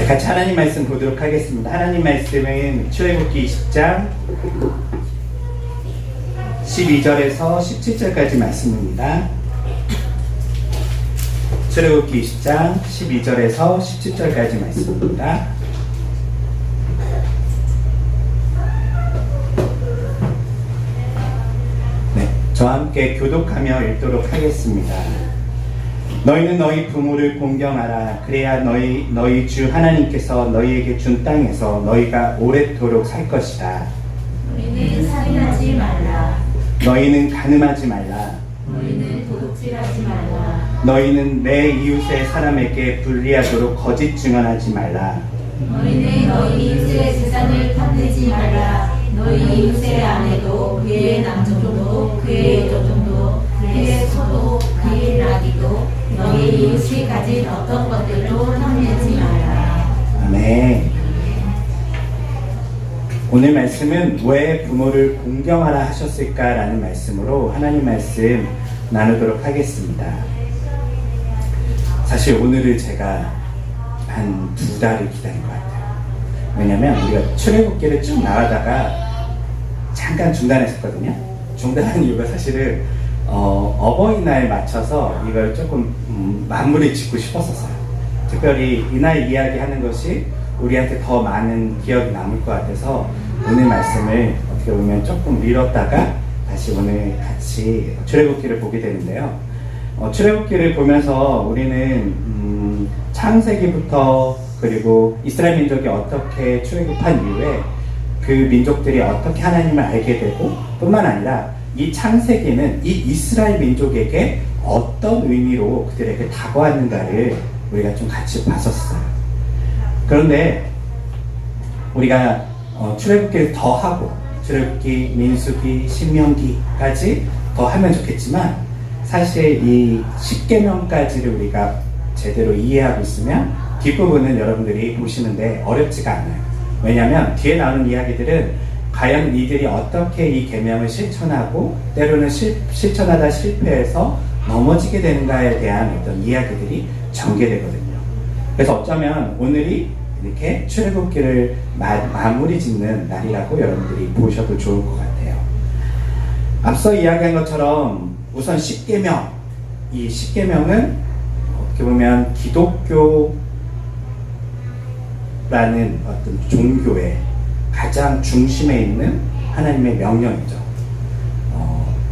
네, 같이 하나님 말씀 보도록 하겠습니다. 하나님 말씀은 출애굽기 20장 12절에서 17절까지 말씀입니다. 출애굽기 20장 12절에서 17절까지 말씀입니다. 네, 저와 함께 교독하며 읽도록 하겠습니다. 너희는 너희 부모를 공경하라. 그래야 너희 주 하나님께서 너희에게 준 땅에서 너희가 오랫도록 살 것이다. 너희는 살인하지 말라. 너희는 간음하지 말라. 너희는 도둑질하지 말라. 너희는 내 이웃의 사람에게 불리하도록 거짓 증언하지 말라. 너희는 너희 이웃의 재산을 탐내지 말라. 너희 이웃의 아내도 그의 남종도 그의 여종도 그의 소도 그의 나귀도 너희 이웃이 가진 어떤 것들도 탐내지 말라. 아멘. 오늘 말씀은 왜 부모를 공경하라 하셨을까라는 말씀으로 하나님 말씀 나누도록 하겠습니다. 사실 오늘을 제가 한 2달을 기다린 것 같아요. 왜냐면 우리가 출애굽기를 쭉 나가다가 잠깐 중단했었거든요. 중단한 이유가 사실은 어버이날 맞춰서 이걸 조금 마무리 짓고 싶었었어요. 특별히 이날 이야기하는 것이 우리한테 더 많은 기억이 남을 것 같아서 오늘 말씀을 어떻게 보면 조금 미뤘다가 다시 오늘 같이 출애굽기를 보게 되는데요. 출애굽기를 보면서 우리는 창세기부터 그리고 이스라엘 민족이 어떻게 출애굽한 이후에 그 민족들이 어떻게 하나님을 알게 되고 뿐만 아니라 이 창세기는 이 이스라엘 민족에게 어떤 의미로 그들에게 다가왔는가를 우리가 좀 같이 봤었어요. 그런데 우리가 출애굽기를 더 하고 출애굽기, 민수기, 신명기까지 더 하면 좋겠지만 사실 이 10계명까지를 우리가 제대로 이해하고 있으면 뒷부분은 여러분들이 보시는데 어렵지가 않아요. 왜냐하면 뒤에 나오는 이야기들은 과연 이들이 어떻게 이 계명을 실천하고 때로는 실천하다 실패해서 넘어지게 되는가에 대한 어떤 이야기들이 전개되거든요. 그래서 어쩌면 오늘이 이렇게 출애굽기를 마무리 짓는 날이라고 여러분들이 보셔도 좋을 것 같아요. 앞서 이야기한 것처럼 우선 10계명, 이 10계명은 어떻게 보면 기독교라는 어떤 종교의 가장 중심에 있는 하나님의 명령이죠.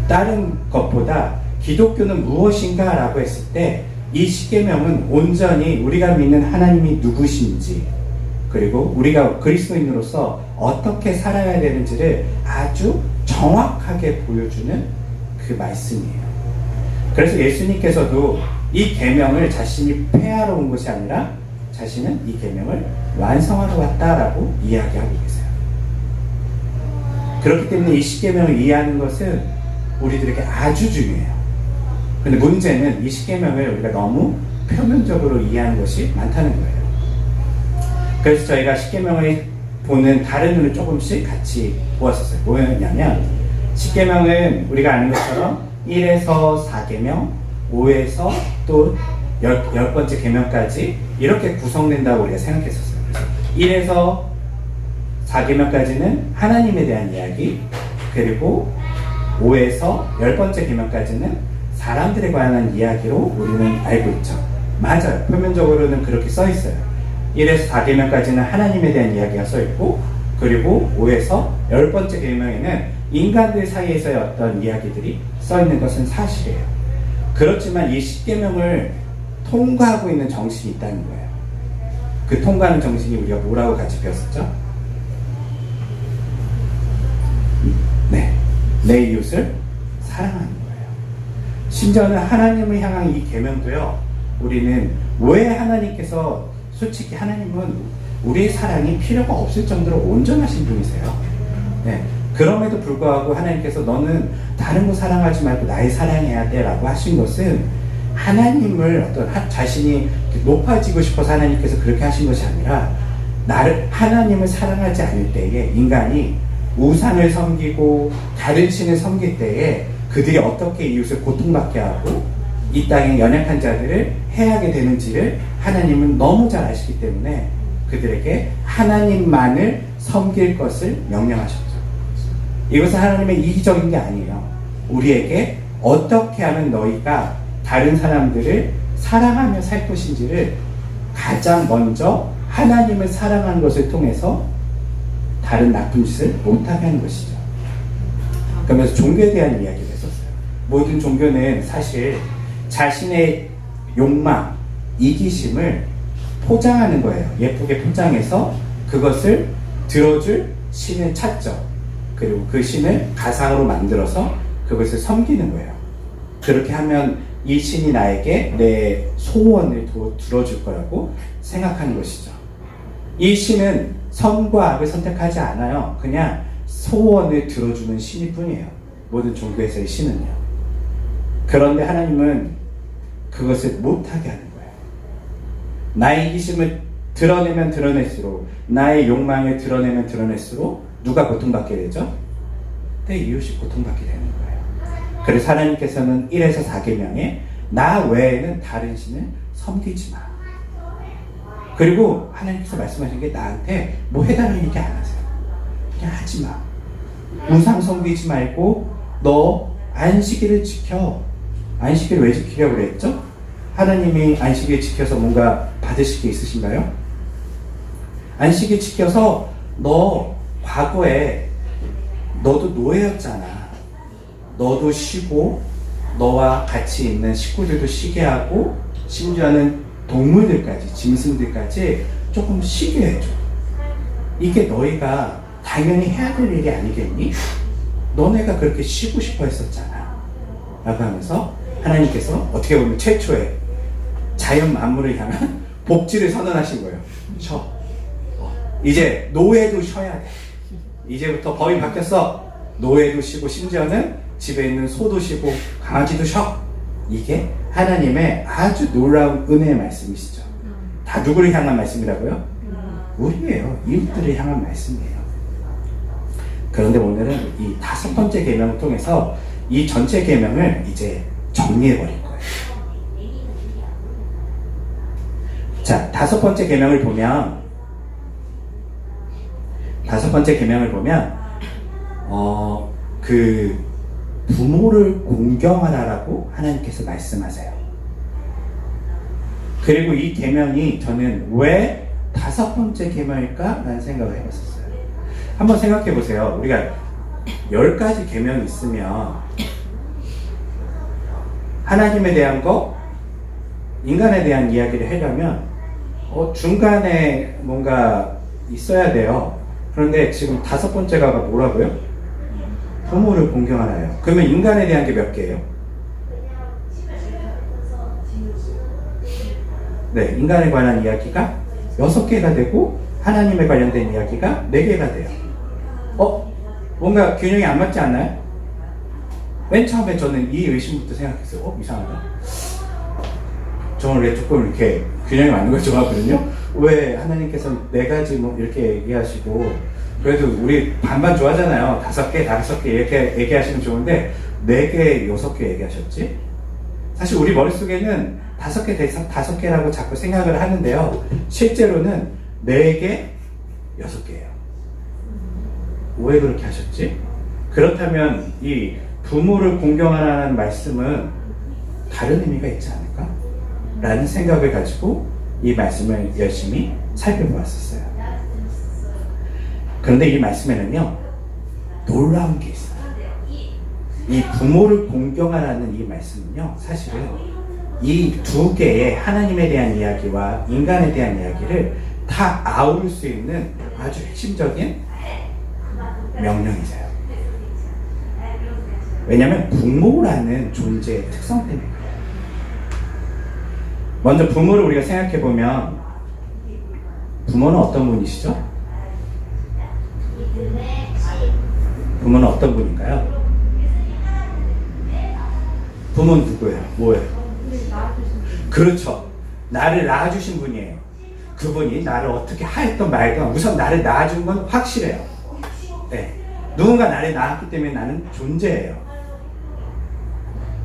다른 것보다 기독교는 무엇인가 라고 했을 때 이 10계명은 온전히 우리가 믿는 하나님이 누구신지 그리고 우리가 그리스도인으로서 어떻게 살아야 되는지를 아주 정확하게 보여주는 그 말씀이에요. 그래서 예수님께서도 이 계명을 자신이 폐하러 온 것이 아니라 자신은 이 계명을 완성하러 왔다라고 이야기하고 계세요. 그렇기 때문에 이 10계명을 이해하는 것은 우리들에게 아주 중요해요. 근데 문제는 이 10계명을 우리가 너무 표면적으로 이해하는 것이 많다는 거예요. 그래서 저희가 10계명을 보는 다른 눈을 조금씩 같이 보았었어요. 뭐였냐면 10계명은 우리가 아는 것처럼 1에서 4계명, 5에서 또 10번째 계명까지 이렇게 구성된다고 우리가 생각했었어요. 그래서 1에서 4계명까지는 하나님에 대한 이야기, 그리고 5에서 10번째 계명까지는 사람들에 관한 이야기로 우리는 알고 있죠. 맞아요. 표면적으로는 그렇게 써 있어요. 1에서 4계명까지는 하나님에 대한 이야기가 써 있고, 그리고 5에서 10번째 계명에는 인간들 사이에서의 어떤 이야기들이 써 있는 것은 사실이에요. 그렇지만 이 10계명을 통과하고 있는 정신이 있다는 거예요. 그 통과하는 정신이 우리가 뭐라고 같이 배웠었죠? 네, 내 이웃을 사랑하는 거예요. 심지어는 하나님을 향한 이 계명도요, 우리는 왜 하나님께서 솔직히 하나님은 우리의 사랑이 필요가 없을 정도로 온전하신 분이세요. 네, 그럼에도 불구하고 하나님께서 너는 다른 거 사랑하지 말고 나를 사랑해야 돼 라고 하신 것은 하나님을 어떤 자신이 높아지고 싶어서 하나님께서 그렇게 하신 것이 아니라 하나님을 사랑하지 않을 때에 인간이 우상을 섬기고 다른 신을 섬길 때에 그들이 어떻게 이웃을 고통받게 하고 이 땅의 연약한 자들을 해하게 되는지를 하나님은 너무 잘 아시기 때문에 그들에게 하나님만을 섬길 것을 명령하셨죠. 이것은 하나님의 이기적인 게 아니에요. 우리에게 어떻게 하면 너희가 다른 사람들을 사랑하며 살 것인지를 가장 먼저 하나님을 사랑하는 것을 통해서 다른 나쁜 짓을 못하게 하는 것이죠. 그러면서 종교에 대한 이야기를 했었어요. 모든 종교는 사실 자신의 욕망, 이기심을 포장하는 거예요. 예쁘게 포장해서 그것을 들어줄 신을 찾죠. 그리고 그 신을 가상으로 만들어서 그것을 섬기는 거예요. 그렇게 하면 이 신이 나에게 내 소원을 들어줄 거라고 생각하는 것이죠. 이 신은 선과 악을 선택하지 않아요. 그냥 소원을 들어주는 신일 뿐이에요. 모든 종교에서의 신은요. 그런데 하나님은 그것을 못하게 하는 거예요. 나의 이기심을 드러내면 드러낼수록, 나의 욕망을 드러내면 드러낼수록 누가 고통받게 되죠? 내 이웃이 고통받게 되는 거예요. 그래서 하나님께서는 1에서 4계명에 나 외에는 다른 신을 섬기지 마. 그리고 하나님께서 말씀하신 게 나한테 뭐 해달라는 얘기 안 하세요. 그냥 하지 마. 우상 섬기지 말고 너 안식일을 지켜. 안식일을 왜 지키려고 그랬죠? 하나님이 안식일 지켜서 뭔가 받으실 게 있으신가요? 안식일 지켜서 너 과거에 너도 노예였잖아. 너도 쉬고 너와 같이 있는 식구들도 쉬게 하고 심지어는 동물들까지, 짐승들까지 조금 쉬게 해줘. 이게 너희가 당연히 해야 될 일이 아니겠니? 너네가 그렇게 쉬고 싶어 했었잖아. 라고 하면서 하나님께서 어떻게 보면 최초의 자연 만물을 향한 복지를 선언하신 거예요. 쉬어. 이제 노예도 쉬어야 돼. 이제부터 법이 바뀌었어. 노예도 쉬고 심지어는 집에 있는 소도 쉬고 강아지도 쉬어. 이게 하나님의 아주 놀라운 은혜의 말씀이시죠. 다 누구를 향한 말씀이라고요? 우리예요. 이웃들을 향한 말씀이에요. 그런데 오늘은 이 5번째 계명을 통해서 이 전체 계명을 이제 정리해버릴 거예요. 자, 5번째 계명을 보면 그 부모를 공경하라라고 하나님께서 말씀하세요. 그리고 이 계명이 저는 왜 5번째 계명일까? 라는 생각을 해봤었어요. 한번 생각해 보세요. 우리가 10가지 계명이 있으면 하나님에 대한 거, 인간에 대한 이야기를 하려면 중간에 뭔가 있어야 돼요. 그런데 지금 5번째가 뭐라고요? 부모를 공경하라요. 그러면 인간에 대한 게 몇 개예요? 네, 인간에 관한 이야기가 6개가 되고 하나님에 관련된 이야기가 4개가 돼요. 뭔가 균형이 안 맞지 않나요? 맨 처음에 저는 이 의심부터 생각했어요. 이상하다. 저는 왜 조금 이렇게 균형이 맞는 걸 좋아하거든요. 왜 하나님께서 4가지 뭐 이렇게 얘기하시고, 그래도 우리 반반 좋아하잖아요. 5개, 5개 이렇게 얘기하시면 좋은데 4개, 6개 얘기하셨지? 사실 우리 머릿속에는 5개, 5개라고 자꾸 생각을 하는데요. 실제로는 4개, 6개예요. 왜 그렇게 하셨지? 그렇다면 이 부모를 공경하라는 말씀은 다른 의미가 있지 않을까? 라는 생각을 가지고 이 말씀을 열심히 살펴보았었어요. 그런데 이 말씀에는요, 놀라운 게 있어요. 이 부모를 공경하라는 이 말씀은요, 사실은 이 2개의 하나님에 대한 이야기와 인간에 대한 이야기를 다 아울 수 있는 아주 핵심적인 명령이세요. 왜냐하면 부모라는 존재의 특성 때문에. 먼저 부모를 우리가 생각해보면 부모는 어떤 분이시죠? 부모는 어떤 분인가요? 부모는 누구예요? 뭐예요? 그렇죠. 나를 낳아주신 분이에요. 그분이 나를 어떻게 하였던 말든 우선 나를 낳아준 건 확실해요. 네. 누군가 나를 낳았기 때문에 나는 존재해요.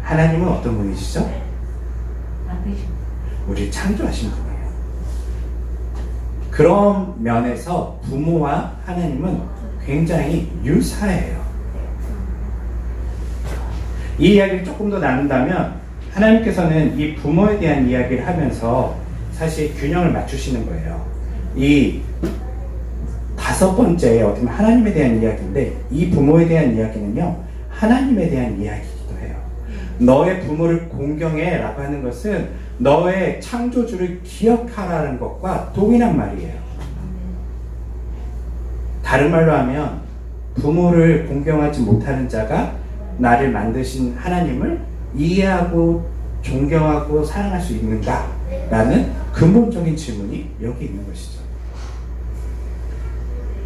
하나님은 어떤 분이시죠? 우리를 창조하신 분이에요. 그런 면에서 부모와 하나님은 굉장히 유사해요. 이 이야기를 조금 더 나눈다면 하나님께서는 이 부모에 대한 이야기를 하면서 사실 균형을 맞추시는 거예요. 이 5번째 어떻게 보면 하나님에 대한 이야기인데 이 부모에 대한 이야기는요 하나님에 대한 이야기이기도 해요. 너의 부모를 공경해 라고 하는 것은 너의 창조주를 기억하라는 것과 동일한 말이에요. 다른 말로 하면 부모를 공경하지 못하는 자가 나를 만드신 하나님을 이해하고 존경하고 사랑할 수 있는가? 라는 근본적인 질문이 여기 있는 것이죠.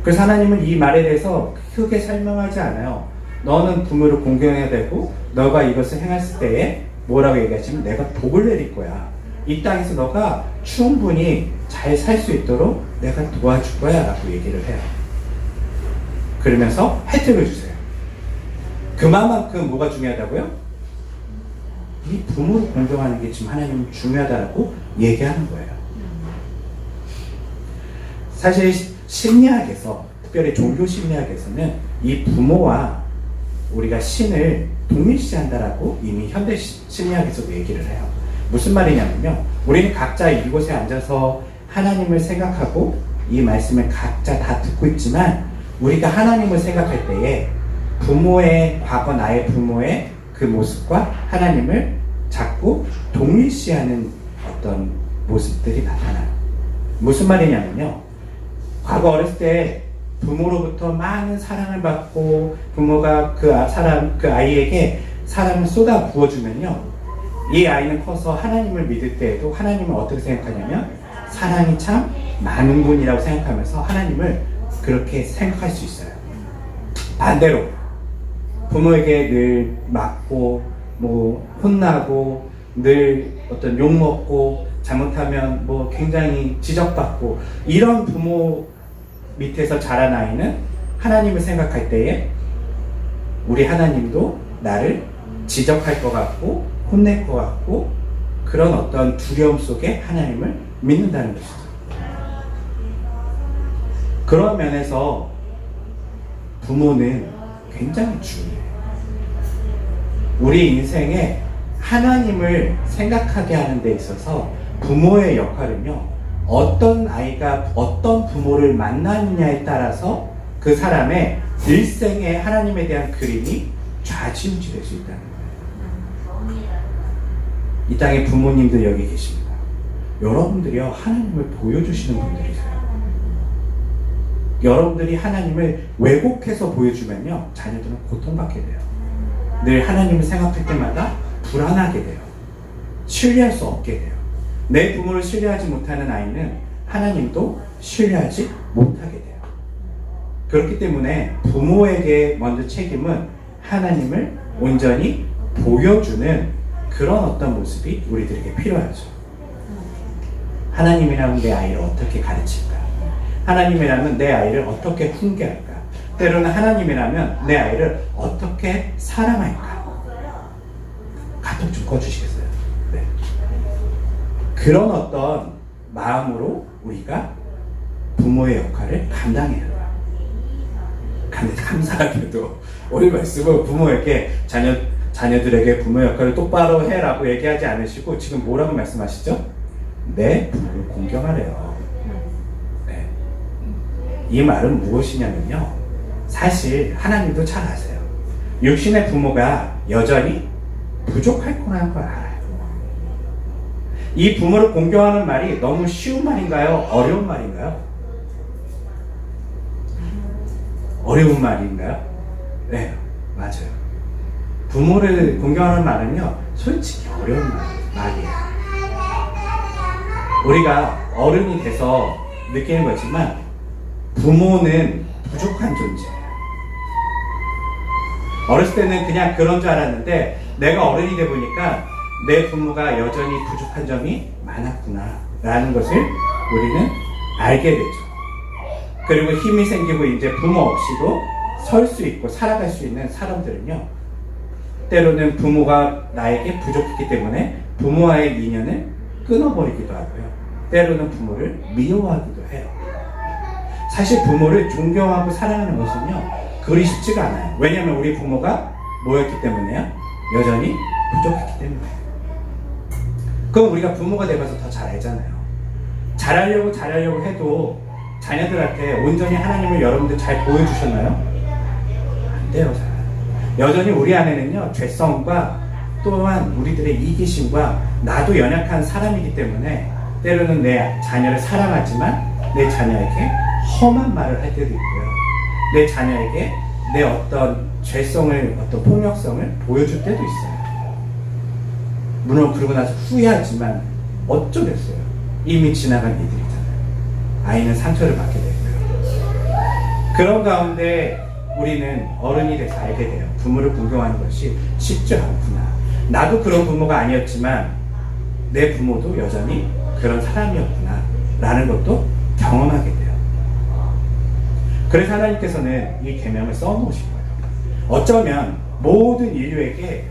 그래서 하나님은 이 말에 대해서 크게 설명하지 않아요. 너는 부모를 공경해야 되고 너가 이것을 행했을 때에 뭐라고 얘기하시면 내가 복을 내릴 거야. 이 땅에서 너가 충분히 잘 살 수 있도록 내가 도와줄 거야 라고 얘기를 해요. 그러면서 혜택을 주세요. 그만큼 뭐가 중요하다고요? 이 부모를 공경하는 게 지금 하나님은 중요하다고 얘기하는 거예요. 사실 심리학에서, 특별히 종교 심리학에서는 이 부모와 우리가 신을 동일시한다라고 이미 현대 심리학에서도 얘기를 해요. 무슨 말이냐면요, 우리는 각자 이곳에 앉아서 하나님을 생각하고 이 말씀을 각자 다 듣고 있지만 우리가 하나님을 생각할 때에 부모의, 과거 나의 부모의 그 모습과 하나님을 자꾸 동일시하는 어떤 모습들이 나타나요. 무슨 말이냐면요, 과거 어렸을 때 부모로부터 많은 사랑을 받고 부모가 그 아이에게 사랑을 쏟아 부어주면요, 이 아이는 커서 하나님을 믿을 때에도 하나님을 어떻게 생각하냐면 사랑이 참 많은 분이라고 생각하면서 하나님을 그렇게 생각할 수 있어요. 반대로 부모에게 늘 맞고 뭐 혼나고 늘 어떤 욕먹고 잘못하면 뭐 굉장히 지적받고 이런 부모 밑에서 자란 아이는 하나님을 생각할 때에 우리 하나님도 나를 지적할 것 같고 혼낼 것 같고 그런 어떤 두려움 속에 하나님을 믿는다는 것이죠. 그런 면에서 부모는 굉장히 중요해요. 우리 인생에 하나님을 생각하게 하는 데 있어서 부모의 역할은요, 어떤 아이가 어떤 부모를 만나느냐에 따라서 그 사람의 일생의 하나님에 대한 그림이 좌지우지될 수 있다는 거예요. 이 땅에 부모님들 여기 계십니다. 여러분들이요, 하나님을 보여주시는 분들이세요. 여러분들이 하나님을 왜곡해서 보여주면요, 자녀들은 고통받게 돼요. 늘 하나님을 생각할 때마다 불안하게 돼요. 신뢰할 수 없게 돼요. 내 부모를 신뢰하지 못하는 아이는 하나님도 신뢰하지 못하게 돼요. 그렇기 때문에 부모에게 먼저 책임은 하나님을 온전히 보여주는 그런 어떤 모습이 우리들에게 필요하죠. 하나님이라면 내 아이를 어떻게 가르칠까? 하나님이라면 내 아이를 어떻게 훈계할까? 때로는 하나님이라면 내 아이를 어떻게 사랑할까? 카톡 좀 꺼주시겠어요? 네. 그런 어떤 마음으로 우리가 부모의 역할을 감당해야 해요. 근데 감사하게도 오늘 말씀은 부모에게 자녀들에게 부모 역할을 똑바로 해라고 얘기하지 않으시고 지금 뭐라고 말씀하시죠? 내 부모를 공경하래요. 네. 이 말은 무엇이냐면요, 사실 하나님도 잘 아세요. 육신의 부모가 여전히 부족할 거라는 걸 알아요. 이 부모를 공경하는 말이 너무 쉬운 말인가요? 어려운 말인가요? 어려운 말인가요? 네, 맞아요. 부모를 공경하는 말은요, 솔직히 어려운 말이에요. 우리가 어른이 돼서 느끼는 거지만 부모는 부족한 존재예요. 어렸을 때는 그냥 그런 줄 알았는데 내가 어른이 돼 보니까 내 부모가 여전히 부족한 점이 많았구나 라는 것을 우리는 알게 되죠. 그리고 힘이 생기고 이제 부모 없이도 설 수 있고 살아갈 수 있는 사람들은요, 때로는 부모가 나에게 부족했기 때문에 부모와의 인연을 끊어버리기도 하고요. 때로는 부모를 미워하기도 해요. 사실 부모를 존경하고 사랑하는 것은요, 그리 쉽지가 않아요. 왜냐하면 우리 부모가 뭐였기 때문에요? 여전히 부족했기 때문에요. 그럼 우리가 부모가 되면서 더 잘 알잖아요. 잘하려고 해도 자녀들한테 온전히 하나님을 여러분들 잘 보여주셨나요? 안 돼요, 잘. 여전히 우리 안에는요, 죄성과 또한 우리들의 이기심과 나도 연약한 사람이기 때문에 때로는 내 자녀를 사랑하지만 내 자녀에게 험한 말을 할 때도 있고요. 내 자녀에게 내 어떤 죄성을, 어떤 폭력성을 보여줄 때도 있어요. 물론 그러고 나서 후회하지만 어쩌겠어요. 이미 지나간 일들이잖아요. 아이는 상처를 받게 되고요. 그런 가운데 우리는 어른이 돼서 알게 돼요. 부모를 존경하는 것이 쉽지 않구나. 나도 그런 부모가 아니었지만 내 부모도 여전히 그런 사람이었구나 라는 것도 경험하게 돼요. 그래서 하나님께서는 이 계명을 써놓으신 거예요. 어쩌면 모든 인류에게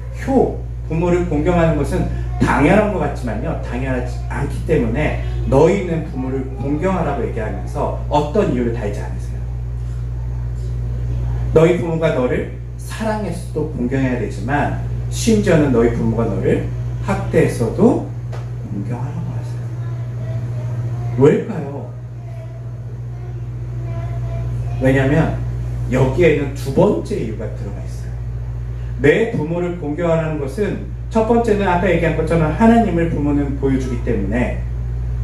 부모를 공경하는 것은 당연한 것 같지만요, 당연하지 않기 때문에 너희는 부모를 공경하라고 얘기하면서 어떤 이유를 달지 않으세요. 너희 부모가 너를 사랑했어도 공경해야 되지만 심지어는 너희 부모가 너를 학대했어도 공경하라고 하세요. 왜일까요? 왜냐하면 여기에는 두 번째 이유가 들어가 있어요. 내 부모를 공경하라는 것은 첫 번째는 아까 얘기한 것처럼 하나님을 부모는 보여주기 때문에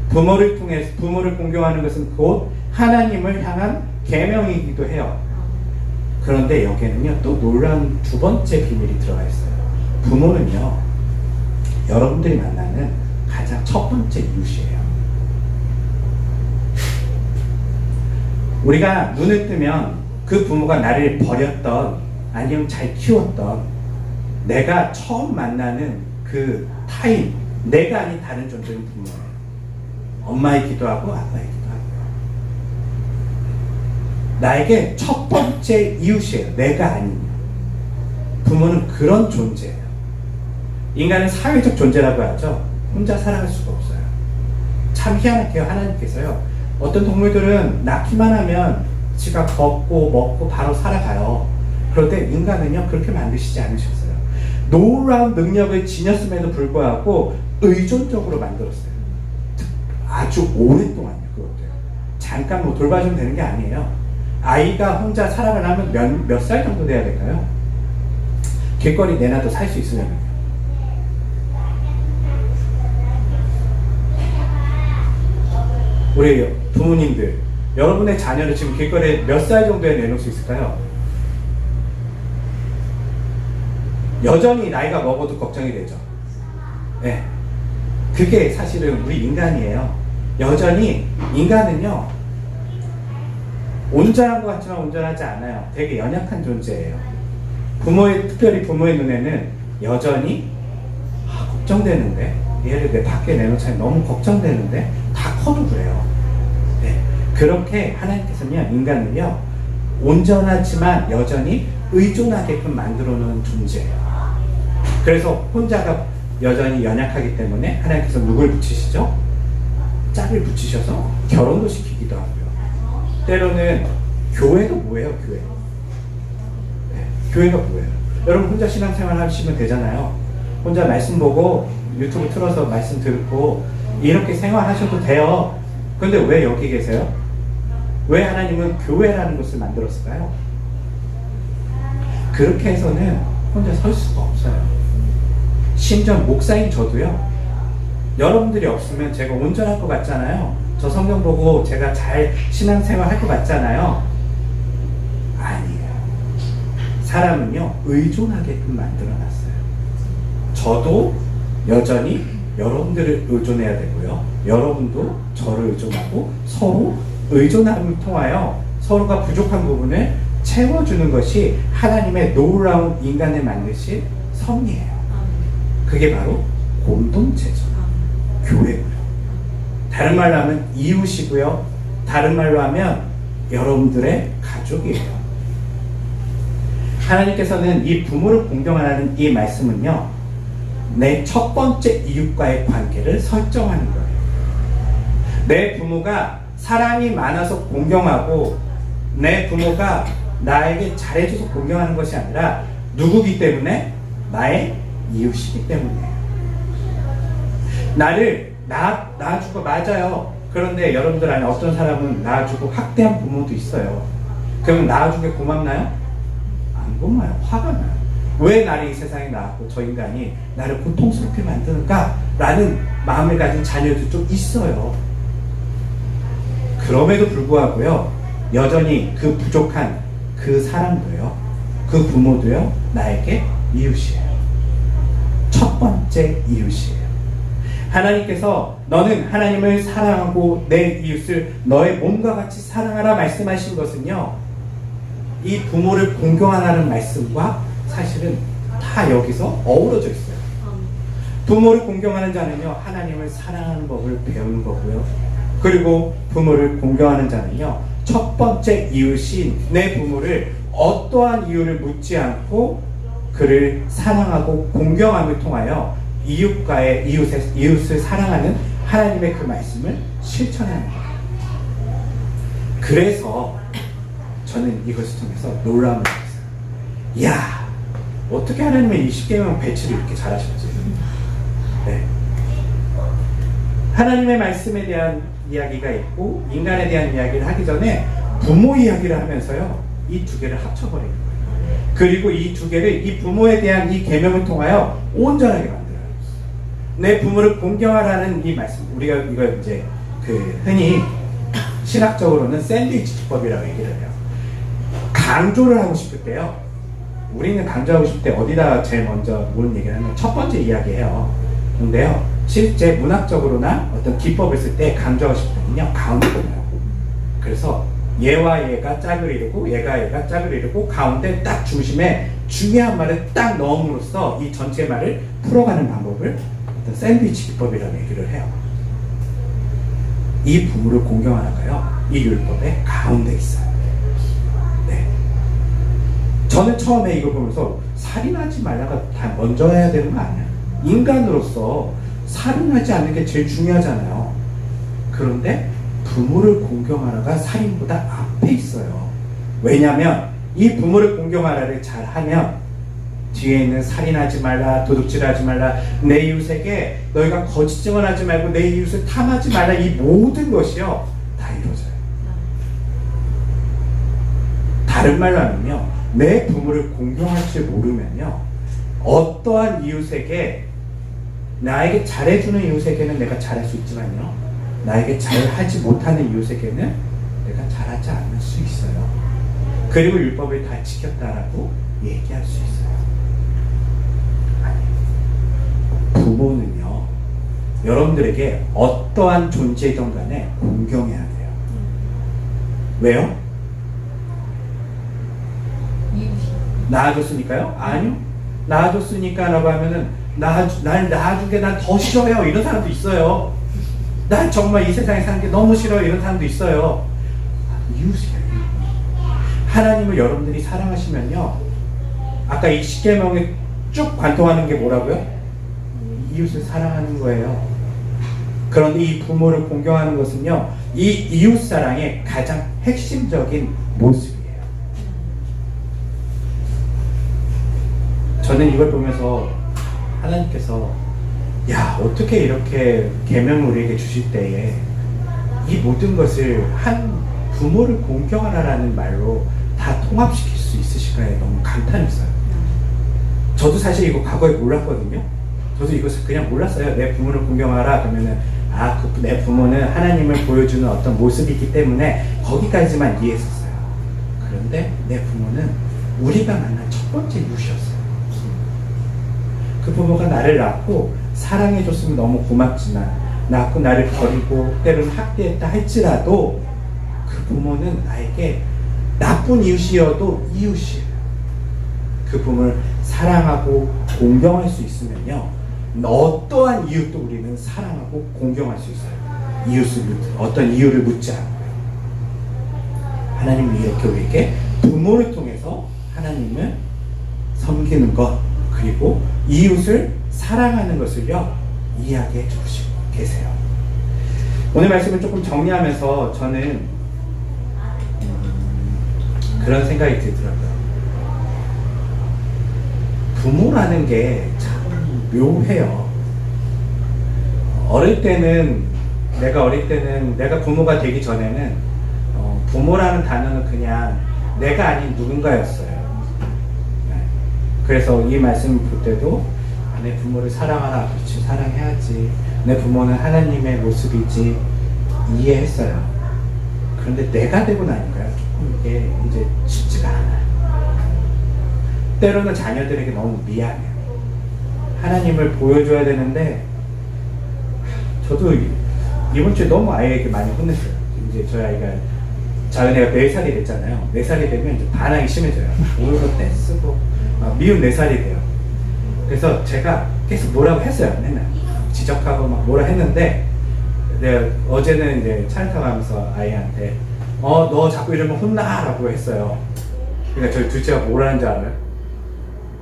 부모를 통해서 부모를 공경하는 것은 곧 하나님을 향한 계명이기도 해요. 그런데 여기에는요, 또 놀라운 두 번째 비밀이 들어가 있어요. 부모는요, 여러분들이 만나는 가장 첫 번째 이웃이에요. 우리가 눈을 뜨면 그 부모가 나를 버렸던, 아니면 잘 키웠던, 내가 처음 만나는 그 타인, 내가 아닌 다른 존재는 부모예요. 엄마이기도 하고 아빠이기도 하고요. 나에게 첫 번째 이웃이에요. 내가 아닌 부모는 그런 존재예요. 인간은 사회적 존재라고 하죠. 혼자 살아갈 수가 없어요. 참 희한하게요. 하나님께서요, 어떤 동물들은 낳기만 하면 지가 걷고 먹고 바로 살아가요. 그런데 인간은요, 그렇게 만드시지 않으셨어요. 놀라운 능력을 지녔음에도 불구하고 의존적으로 만들었어요. 아주 오랫동안요. 그것도요. 잠깐 뭐 돌봐주면 되는 게 아니에요. 아이가 혼자 살아가려면 몇 살 정도 돼야 될까요? 길거리 내놔도 살 수 있으려면요. 우리 부모님들, 여러분의 자녀를 지금 길거리에 몇 살 정도에 내놓을 수 있을까요? 여전히 나이가 먹어도 걱정이 되죠. 네. 그게 사실은 우리 인간이에요. 여전히 인간은요, 온전한 것 같지만 온전하지 않아요. 되게 연약한 존재예요. 특별히 부모의 눈에는 여전히 걱정되는데, 얘를 내 밖에 내놓자니 너무 걱정되는데, 다 커도 그래요. 네. 그렇게 하나님께서는 인간을요, 온전하지만 여전히 의존하게끔 만들어 놓은 존재예요. 그래서 혼자가 여전히 연약하기 때문에 하나님께서 누굴 붙이시죠? 짝을 붙이셔서 결혼도 시키기도 하고요. 때로는 교회도 뭐예요? 교회. 네, 교회가 뭐예요? 여러분 혼자 신앙생활 하시면 되잖아요. 혼자 말씀 보고 유튜브 틀어서 말씀 듣고 이렇게 생활하셔도 돼요. 그런데 왜 여기 계세요? 왜 하나님은 교회라는 것을 만들었을까요? 그렇게 해서는 혼자 설 수가 없어요. 심지어 목사인 저도요, 여러분들이 없으면 제가 온전할 것 같잖아요. 저 성경 보고 제가 잘 신앙생활 할 것 같잖아요. 아니에요. 사람은요, 의존하게끔 만들어놨어요. 저도 여전히 여러분들을 의존해야 되고요, 여러분도 저를 의존하고 서로 의존함을 통하여 서로가 부족한 부분을 채워주는 것이 하나님의 놀라운 인간을 만드신 섭리예요. 그게 바로 공동체죠. 교회고요. 다른 말로 하면 이웃이고요. 다른 말로 하면 여러분들의 가족이에요. 하나님께서는 이 부모를 공경하라는 이 말씀은요, 내 첫 번째 이웃과의 관계를 설정하는 거예요. 내 부모가 사랑이 많아서 공경하고 내 부모가 나에게 잘해줘서 공경하는 것이 아니라 누구기 때문에? 나의 이웃이기 때문이에요. 나를 낳아주고 맞아요. 그런데 여러분들 안에 어떤 사람은 낳아주고 학대한 부모도 있어요. 그러면 낳아주게 고맙나요? 안 고마워요. 화가 나요. 왜 나를 이 세상에 낳았고 저 인간이 나를 고통스럽게 만드는가? 라는 마음을 가진 자녀도 좀 있어요. 그럼에도 불구하고요, 여전히 그 부족한 그 사람도요, 그 부모도요, 나에게 이웃이에요. 첫 번째 이웃이에요. 하나님께서 너는 하나님을 사랑하고 내 이웃을 너의 몸과 같이 사랑하라 말씀하신 것은요, 이 부모를 공경하라는 말씀과 사실은 다 여기서 어우러져 있어요. 부모를 공경하는 자는요, 하나님을 사랑하는 법을 배우는 거고요. 그리고 부모를 공경하는 자는요, 첫 번째 이웃인 내 부모를 어떠한 이유를 묻지 않고 그를 사랑하고 공경함을 통하여 이웃을 사랑하는 하나님의 그 말씀을 실천하는 거예요. 그래서 저는 이것을 통해서 놀라움을 느꼈어요. 이야, 어떻게 하나님의 이 10계명 배치를 이렇게 잘하셨지? 네. 하나님의 말씀에 대한 이야기가 있고 인간에 대한 이야기를 하기 전에 부모 이야기를 하면서요, 이 두 개를 합쳐버리는 거예요. 그리고 이 두 개를 이 부모에 대한 이 계명을 통하여 온전하게 만들어요. 내 부모를 공경하라는 이 말씀, 우리가 이걸 이제 흔히 신학적으로는 샌드위치 기법이라고 얘기를 해요. 강조를 하고 싶을 때요, 우리는 강조하고 싶을 때 어디다 제일 먼저 무슨 얘기를 하면 첫 번째 이야기해요. 근데요, 실제 문학적으로나 어떤 기법을 쓸 때 강조하고 싶을 때는요, 가운데 보여요. 그래서 얘와 얘가 짝을 이루고 얘가 짝을 이루고 가운데 딱 중심에 중요한 말을 딱 넣음으로써 이 전체 말을 풀어가는 방법을 어떤 샌드위치 기법이라는 얘기를 해요. 이 부모를 공경하라가요, 이 율법의 가운데 있어요. 네. 저는 처음에 이걸 보면서 살인하지 말라가 다 먼저 해야 되는 거 아니야? 인간으로서 살인하지 않는 게 제일 중요하잖아요. 그런데 부모를 공경하라가 살인보다 앞에 있어요. 왜냐하면 이 부모를 공경하라를 잘하면 뒤에 있는 살인하지 말라, 도둑질하지 말라, 내 이웃에게 너희가 거짓 증언하지 말고 내 이웃을 탐하지 말라, 이 모든 것이요 다 이루어져요. 다른 말로 하면요, 내 부모를 공경할 줄 모르면요, 어떠한 이웃에게, 나에게 잘해주는 이웃에게는 내가 잘할 수 있지만요, 나에게 잘하지 못하는 이웃에게는 내가 잘하지 않을 수 있어요. 그리고 율법을 다 지켰다라고 얘기할 수 있어요. 아니, 부모는요, 여러분들에게 어떠한 존재이든 간에 공경해야 돼요. 왜요? 낳아줬으니까요? 아니요. 낳아줬으니까 라고 하면은 날 낳아준 게 난 더 싫어요, 이런 사람도 있어요. 난 정말 이 세상에 사는 게 너무 싫어요, 이런 사람도 있어요. 이웃이에요. 하나님을 여러분들이 사랑하시면요, 아까 이 10계명에 쭉 관통하는 게 뭐라고요? 이웃을 사랑하는 거예요. 그런데 이 부모를 공경하는 것은요, 이 이웃 사랑의 가장 핵심적인 모습이에요. 저는 이걸 보면서 하나님께서, 야, 어떻게 이렇게 계명을 우리에게 주실 때에 이 모든 것을 한 부모를 공경하라라는 말로 다 통합시킬 수 있으실까에 너무 감탄했어요. 저도 사실 이거 과거에 몰랐거든요. 저도 이것을 그냥 몰랐어요. 내 부모를 공경하라 그러면은, 아, 내 부모는 하나님을 보여주는 어떤 모습이기 때문에 거기까지만 이해했었어요. 그런데 내 부모는 우리가 만난 첫 번째 이웃이었어요. 그 부모가 나를 낳고 사랑해줬으면 너무 고맙지만, 낳고 나를 버리고 때로는 학대했다 할지라도 그 부모는 나에게 나쁜 이웃이어도 이웃이에요. 그 부모를 사랑하고 공경할 수 있으면요, 어떠한 이웃도 우리는 사랑하고 공경할 수 있어요. 어떤 이유를 묻지 않고요. 하나님은 이렇게 우리에게 부모를 통해서 하나님을 섬기는 것, 그리고 이웃을 사랑하는 것을요, 이야기해 주시고 계세요. 오늘 말씀을 조금 정리하면서 저는 그런 생각이 들더라고요. 부모라는 게 참 묘해요. 내가 어릴 때는 내가 부모가 되기 전에는 부모라는 단어는 그냥 내가 아닌 누군가였어요. 네. 그래서 이 말씀을 볼 때도 내 부모를 사랑하라. 그렇지, 사랑해야지. 내 부모는 하나님의 모습이지, 이해했어요. 그런데 내가 되고 나니까요, 조금 이게 이제 쉽지가 않아요. 때로는 자녀들에게 너무 미안해요. 하나님을 보여줘야 되는데, 저도 이번 주에 너무 아이에게 많이 혼냈어요. 이제 저희 아이가 자은이가 4살이 됐잖아요. 4살이 되면 이제 반항이 심해져요. 울고 떼쓰고 미운 4살이 돼요. 그래서 제가 계속 뭐라고 했어요. 맨날 지적하고 막 뭐라 했는데, 내가 어제는 이제 차를 타고 가면서 아이한테 너 자꾸 이러면 혼나 라고 했어요. 그러니까 저희 둘째가 뭐라는 줄 알아요?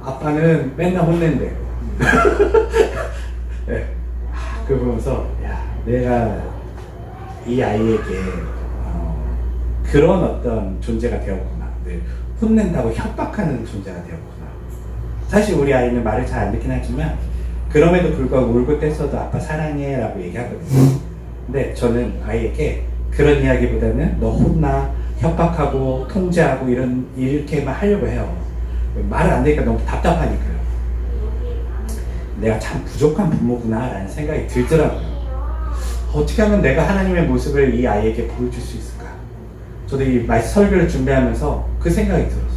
아빠는 맨날 혼낸대요. 네. 그거 보면서 야, 내가 이 아이에게 그런 어떤 존재가 되었구나. 네. 혼낸다고 협박하는 존재가 되었구나. 사실 우리 아이는 말을 잘 안 듣긴 하지만 그럼에도 불구하고 울고 떼써도 아빠 사랑해 라고 얘기하거든요. 근데 저는 아이에게 그런 이야기보다는 너 혼나, 협박하고 통제하고 이렇게만 하려고 해요. 말을 안 되니까 너무 답답하니까요. 내가 참 부족한 부모구나 라는 생각이 들더라고요. 어떻게 하면 내가 하나님의 모습을 이 아이에게 보여줄 수 있을까? 저도 이 설교를 준비하면서 그 생각이 들었어요.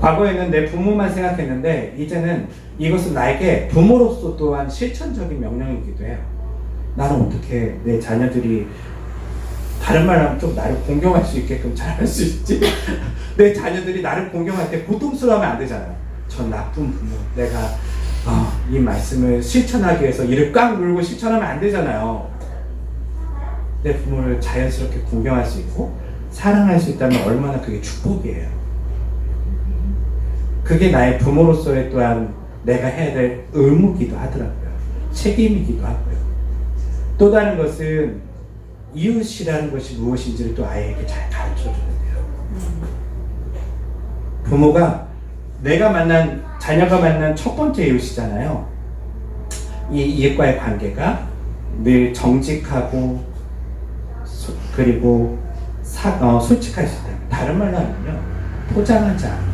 과거에는 내 부모만 생각했는데 이제는 이것은 나에게 부모로서 또한 실천적인 명령이기도 해요. 나는 어떻게 내 자녀들이 다른 말로 하면 좀 나를 공경할 수 있게끔 잘할 수 있지? 내 자녀들이 나를 공경할 때 고통스러워하면 안 되잖아요. 전 나쁜 부모, 내가 이 말씀을 실천하기 위해서 이를 꽉 물고 실천하면 안 되잖아요. 내 부모를 자연스럽게 공경할 수 있고 사랑할 수 있다면 얼마나 그게 축복이에요. 그게 나의 부모로서의 또한 내가 해야 될 의무기도 하더라고요. 책임이기도 하고요. 또 다른 것은 이웃이라는 것이 무엇인지를 또 아이에게 잘 가르쳐줘야 돼요. 부모가 자녀가 만난 첫 번째 이웃이잖아요. 이 이웃과의 관계가 늘 정직하고 그리고 솔직할 수 있다. 다른 말로 하면요, 포장하지 않고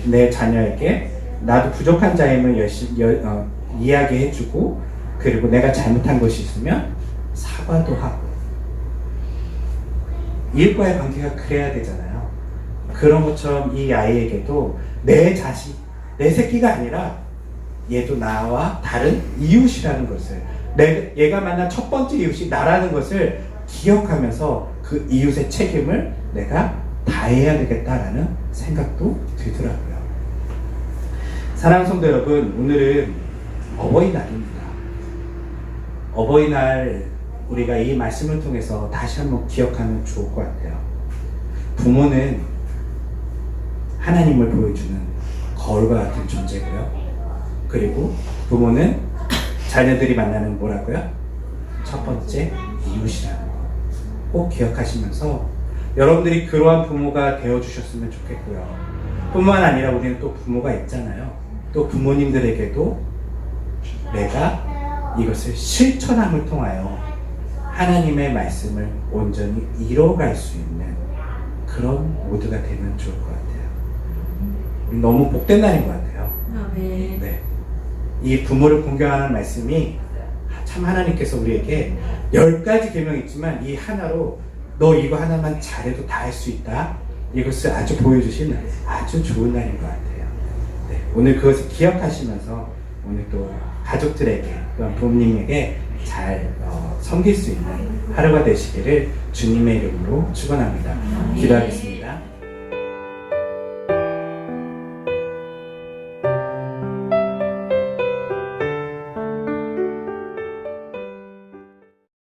내 자녀에게 나도 부족한 자임을 열심히 이야기해주고, 그리고 내가 잘못한 것이 있으면 사과도 하고. 이웃과의 관계가 그래야 되잖아요. 그런 것처럼 이 아이에게도 내 자식, 내 새끼가 아니라 얘도 나와 다른 이웃이라는 것을, 얘가 만난 첫 번째 이웃이 나라는 것을 기억하면서 그 이웃의 책임을 내가 다해야 되겠다라는 생각도 들더라고요. 사랑하는 성도 여러분, 오늘은 어버이날입니다. 어버이날 우리가 이 말씀을 통해서 다시 한번 기억하면 좋을 것 같아요. 부모는 하나님을 보여주는 거울과 같은 존재고요. 그리고 부모는 자녀들이 만나는 뭐라고요? 첫 번째 이웃이라는 거 꼭 기억하시면서 여러분들이 그러한 부모가 되어주셨으면 좋겠고요. 뿐만 아니라 우리는 또 부모가 있잖아요. 또 부모님들에게도 내가 이것을 실천함을 통하여 하나님의 말씀을 온전히 이뤄갈 수 있는 그런 모두가 되면 좋을 것 같아요. 너무 복된 날인 것 같아요. 네. 이 부모를 공경하는 말씀이 참 하나님께서 우리에게 10가지 계명이 있지만 이 하나로 너 이거 하나만 잘해도 다 할 수 있다, 이것을 아주 보여주시는 아주 좋은 날인 것 같아요. 네. 오늘 그것을 기억하시면서 오늘 또 가족들에게 또한 부모님에게 잘 섬길 수 있는 하루가 되시기를 주님의 이름으로 축원합니다. 기도하겠습니다.